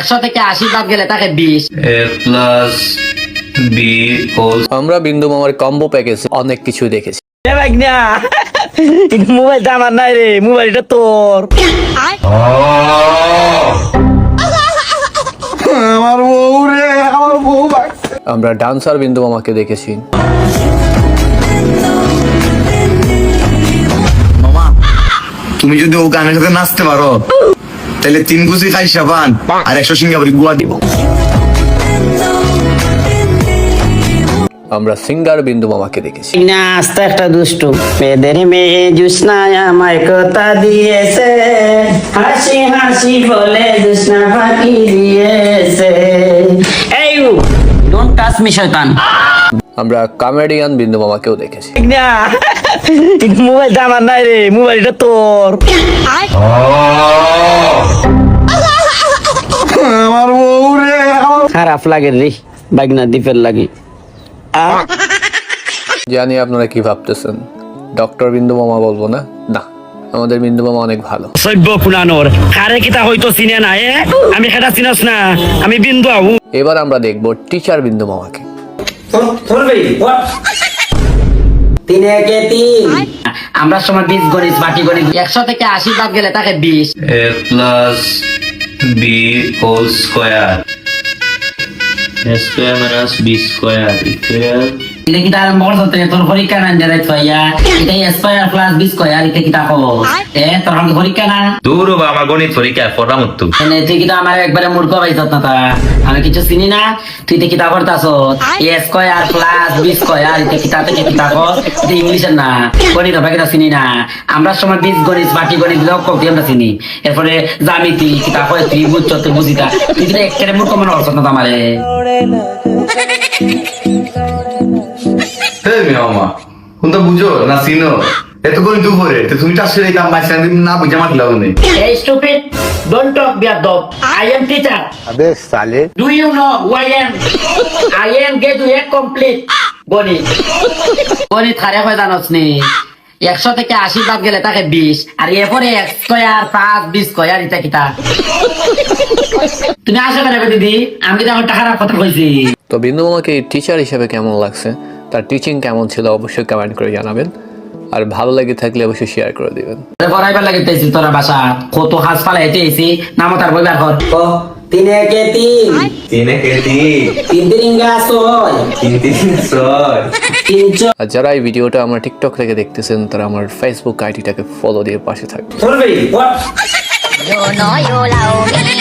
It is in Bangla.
100 থেকে 80 বাদ গেলে থাকে 20। a plus b whole আমরা বিন্দু মামার কম্বো প্যাকেজে অনেক কিছু দেখেছি। মোবাইলটা আমার নাই রে, মোবাইলটা তোর। আমার বউ রে, আমার বউ। আমরা ডান্সার বিন্দু মামাকে দেখেছি। তুমি যদি ও গানের সাথে নাচতে পারো তাহলে 3 কুচি খাইসা পান আর 100 সিঙ্গাপুরি গুয়া দিব। আমরা সিঙ্গার বিন্দু মামাকে দেখেছি। না আস্তে একটা দুষ্টু মেয়েদের মেয়ে জুসনা আমায় কথা দিয়েছে, হাসি হাসি বলে জুসনা ফাঁকি দিয়েছে। এই ডোন্ট টাচ মি শয়তান। আমরা কমেডিয়ান বিন্দু মামাকেও দেখেছি। না মোবাইলটা আমার নাই রে, মোবাইলটা তোর। আমার বউ রে, খারাপ লাগে রে বাগনা দ্বীপের লাগে। জানি আপনারা কি ভাবতেছেন, ডক্টর বিন্দু মামা বলবো না? না, আমাদের বিন্দু মামা অনেক ভালো। সভ্য পুরানোর কারে কিতা হয়তো চিনে না, আমি সেটা চিনস না, আমি বিন্দু আবু। এবার আমরা দেখবো টিচার বিন্দু মামাকে। আমরা সময় 20 গণিত বাকি গণিত 100 থেকে 80 বাদ গেলে থাকে 20। a plus b whole square a square minus b square equal এটা কি তার মোর হতে তোর পরীক্ষা না জানাই ভাইয়া, এটা স্কয়ার প্লাস বি স্কয়ার এটা কি তাকো তোর কি পরীক্ষা না? দূর বা আমার গণিত পরীক্ষা পড়া মত এনে তুই কি আমার একবারে মূর্খ পাইছত না? তা আমি কিছু চিনি না, তুই তো কিতা করতাছ এ স্কয়ার প্লাস বি স্কয়ার এটা কি তাতে কি তাকো? এটা ইংলিশের না, গণিত বাকিটা চিনি না। আমরা সময় 20 গণিত বাকি গণিত লক্ষ্য কি আমরা চিনি, এরপরে জ্যামিতি কি তাকো ত্রিভুজ চতুর্ভুজিতা তুই কি একেবারে মূর্খ মনে করছ না আমারে? হে মিয়ামা কোনটা বুঝো না চিনো এত কোন দুপুরে তো তুমি টাসে এই কাম বাইসা না বুঝা মাত লাও নে। Hey stupid, don't talk beardop. I am teacher. আবে সালে, Do you know who I am? I am graduate complete. গণিত গণিত খারে হয় জানোস নি? 100 থেকে 80 বাদ গেলে থাকে 20 আর এরপরে x square plus b square এটা কিটা? তুমি আশা করে দিদি আমি তো আমার খারাপ কথা কইছি। তো বিন্দু মামাকে টিচার হিসেবে কেমন লাগছে, তার টিচিং কেমন ছিল অবশ্যই কমেন্ট করে জানাবেন, আর ভালো লেগে থাকলে অবশ্যই শেয়ার করে দিবেন। পড়াইবার লাগিতেছি তোরা বাসা কত হাস ফালাইতে এসি নাম তার বইবার ঘর ও 3 কে 3 3 কে 3 3 তিরিঙ্গা 6 3 3 6 3 আর যারা এই ভিডিওটা আমার টিকটক থেকে দেখতেছেন তারা আমার ফেসবুক আইডিটাকে ফলো দিয়ে পাশে থাকবেন। ধরবি Yo no, yo la oí.